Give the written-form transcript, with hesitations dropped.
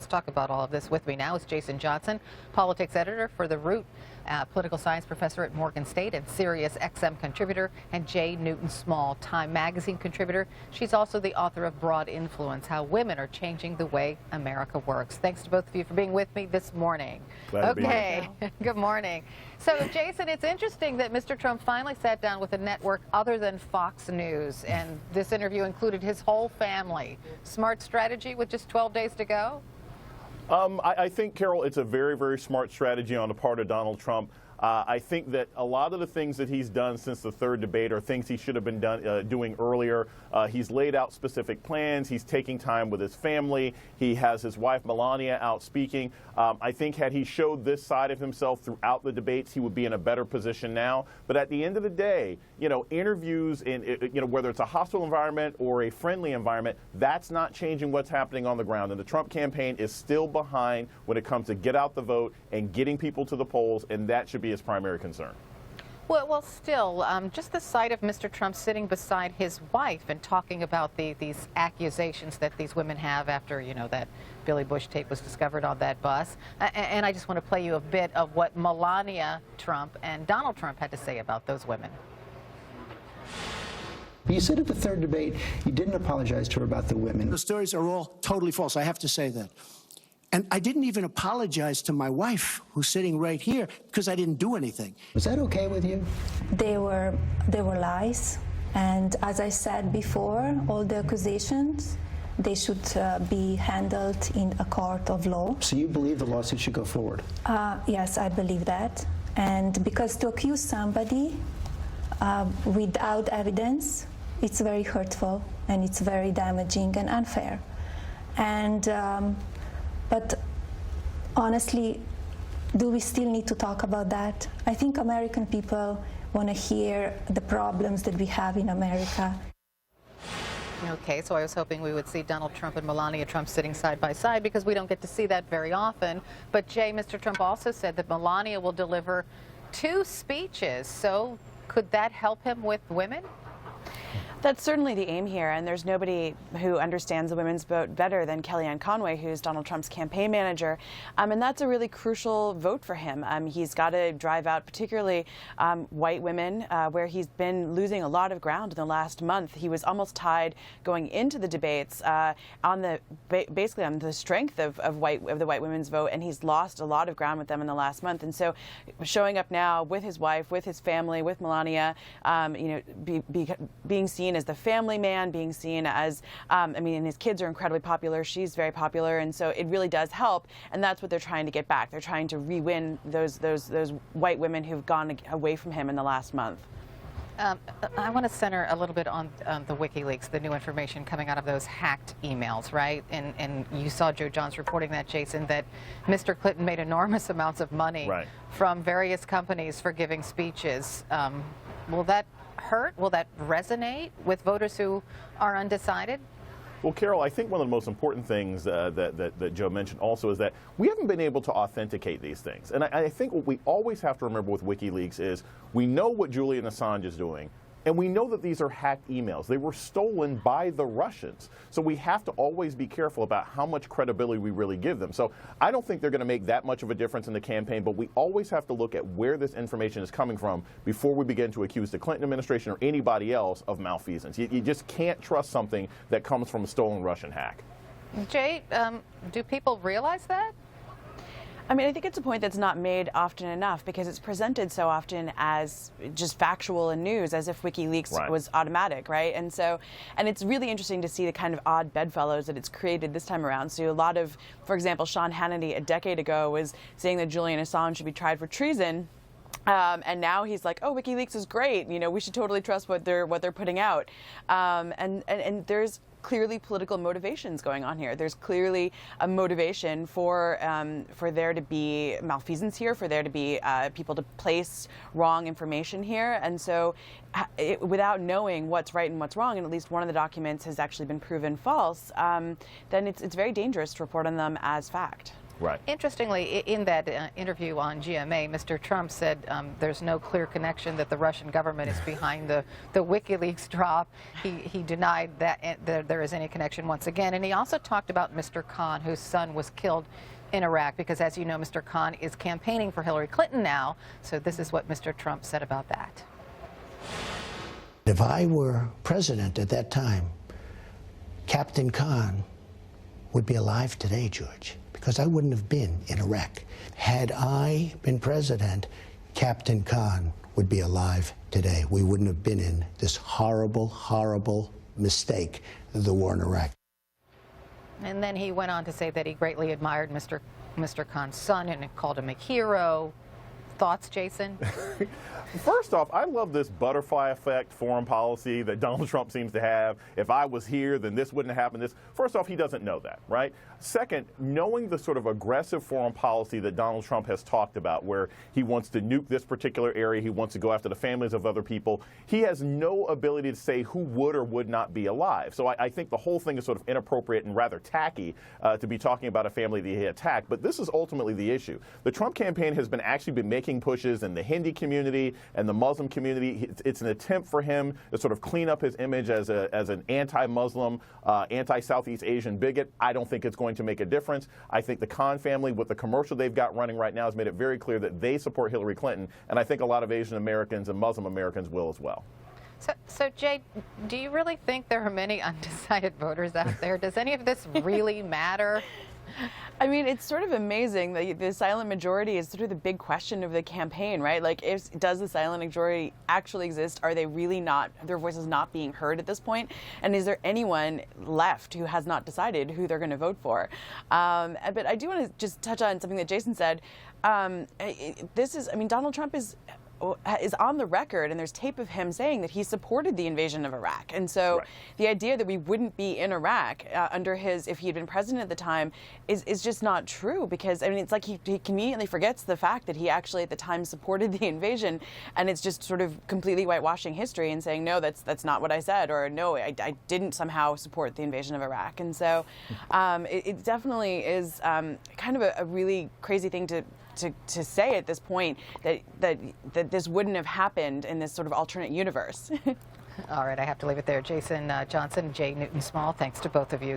Let's talk about all of this. With me now is Jason Johnson, politics editor for The Root, political science professor at Morgan State and Sirius XM contributor, and Jay Newton-Small, Time magazine contributor. She's also the author of Broad Influence, How Women Are Changing the Way America Works. Thanks to both of you for being with me this morning. Glad to be here. Good morning. So, Jason, it's interesting that Mr. Trump finally sat down with a network other than Fox News, and this interview included his whole family. Smart strategy with just 12 days to go? I think, Carol, it's a very, very smart strategy on the part of Donald Trump. I think that a lot of the things that he's done since the third debate are things he should have been doing earlier. He's laid out specific plans. He's taking time with his family. He has his wife, Melania, out speaking. I think had he showed this side of himself throughout the debates, he would be in a better position now. But at the end of the day, interviews in, whether it's a hostile environment or a friendly environment, that's not changing what's happening on the ground. And the Trump campaign is still behind when it comes to get out the vote and getting people to the polls, and that should be his primary concern. Well, still, just the sight of Mr. Trump sitting beside his wife and talking about these accusations that these women have after, that Billy Bush tape was discovered on that bus. And I just want to play you a bit of what Melania Trump and Donald Trump had to say about those women. You said at the third debate you didn't apologize to her about the women. The stories are all totally false. I have to say that. And I didn't even apologize to my wife, who's sitting right here, because I didn't do anything. Was that okay with you? They were lies. And as I said before, all the accusations, they should be handled in a court of law. So you believe the lawsuit should go forward? Yes, I believe that. And because to accuse somebody without evidence, it's very hurtful and it's very damaging and unfair. And but honestly, do we still need to talk about that? I think American people want to hear the problems that we have in America. Okay, so I was hoping we would see Donald Trump and Melania Trump sitting side by side because we don't get to see that very often. But Jay, Mr. Trump also said that Melania will deliver 2 speeches. So could that help him with women? That's certainly the aim here, and there's nobody who understands the women's vote better than Kellyanne Conway, who's Donald Trump's campaign manager, and that's a really crucial vote for him. He's got to drive out particularly white women, where he's been losing a lot of ground in the last month. He was almost tied going into the debates basically on the strength of the white women's vote, and he's lost a lot of ground with them in the last month. And so, showing up now with his wife, with his family, with Melania, being seen as the family man, being seen as, and his kids are incredibly popular. She's very popular, and so it really does help. And that's what they're trying to get back. They're trying to re-win those white women who've gone away from him in the last month. I want to center a little bit on the WikiLeaks, the new information coming out of those hacked emails, right? And you saw Joe Johns reporting that, Jason, that Mr. Clinton made enormous amounts of money from various companies for giving speeches. Will that hurt? Will that resonate with voters who are undecided? Well, Carol, I think one of the most important things that Joe mentioned also is that we haven't been able to authenticate these things. And I think what we always have to remember with WikiLeaks is we know what Julian Assange is doing, and we know that these are hacked emails. They were stolen by the Russians. So we have to always be careful about how much credibility we really give them. So I don't think they're going to make that much of a difference in the campaign, but we always have to look at where this information is coming from before we begin to accuse the Clinton administration or anybody else of malfeasance. You just can't trust something that comes from a stolen Russian hack. Jay, do people realize that? I think it's a point that's not made often enough because it's presented so often as just factual and news, as if WikiLeaks was automatic, right? And it's really interesting to see the kind of odd bedfellows that it's created this time around. So a lot of, for example, Sean Hannity a decade ago was saying that Julian Assange should be tried for treason. And now he's like, oh, WikiLeaks is great. We should totally trust what they're putting out. And there's clearly political motivations going on here. There's clearly a motivation for there to be malfeasance here, for there to be people to place wrong information here. And so without knowing what's right and what's wrong, and at least one of the documents has actually been proven false, then it's very dangerous to report on them as fact. Right. Interestingly, in that interview on GMA, Mr. Trump said there's no clear connection that the Russian government is behind the WikiLeaks drop. He denied that there is any connection once again. And he also talked about Mr. Khan, whose son was killed in Iraq, because as you know, Mr. Khan is campaigning for Hillary Clinton now. So this is what Mr. Trump said about that. If I were president at that time, Captain Khan would be alive today, George, because I wouldn't have been in Iraq. Had I been president, Captain Khan would be alive today. We wouldn't have been in this horrible, horrible mistake, the war in Iraq. And then he went on to say that he greatly admired Mr. Khan's son and called him a hero. Thoughts, Jason? First off, I love this butterfly effect foreign policy that Donald Trump seems to have. If I was here, then this wouldn't happen. First off, he doesn't know that, right? Second, knowing the sort of aggressive foreign policy that Donald Trump has talked about, where he wants to nuke this particular area, he wants to go after the families of other people, he has no ability to say who would or would not be alive. So I think the whole thing is sort of inappropriate and rather tacky to be talking about a family that he attacked. But this is ultimately the issue. The Trump campaign has actually been making pushes in the Hindi community and the Muslim community. It's an attempt for him to sort of clean up his image as an anti-Muslim, anti-Southeast Asian bigot. I don't think it's going to make a difference. I think the Khan family, with the commercial they've got running right now, has made it very clear that they support Hillary Clinton, and I think a lot of Asian Americans and Muslim Americans will as well. So Jay, do you really think there are many undecided voters out there? Does any of this really matter? I mean, it's sort of amazing that the silent majority is sort of the big question of the campaign, right? Like, does the silent majority actually exist? Are they really not, their voices not being heard at this point? And is there anyone left who has not decided who they're going to vote for? But I do want to just touch on something that Jason said. Donald Trump is on the record, and there's tape of him saying that he supported the invasion of Iraq. And so the idea that we wouldn't be in Iraq if he had been president at the time is just not true, because, I mean, it's like he conveniently forgets the fact that he actually at the time supported the invasion, and it's just sort of completely whitewashing history and saying, no, that's not what I said, or no, I didn't somehow support the invasion of Iraq. And so it definitely is kind of a really crazy thing to say at this point, that this wouldn't have happened in this sort of alternate universe. All right, I have to leave it there. Jason Johnson, Jay Newton-Small, thanks to both of you.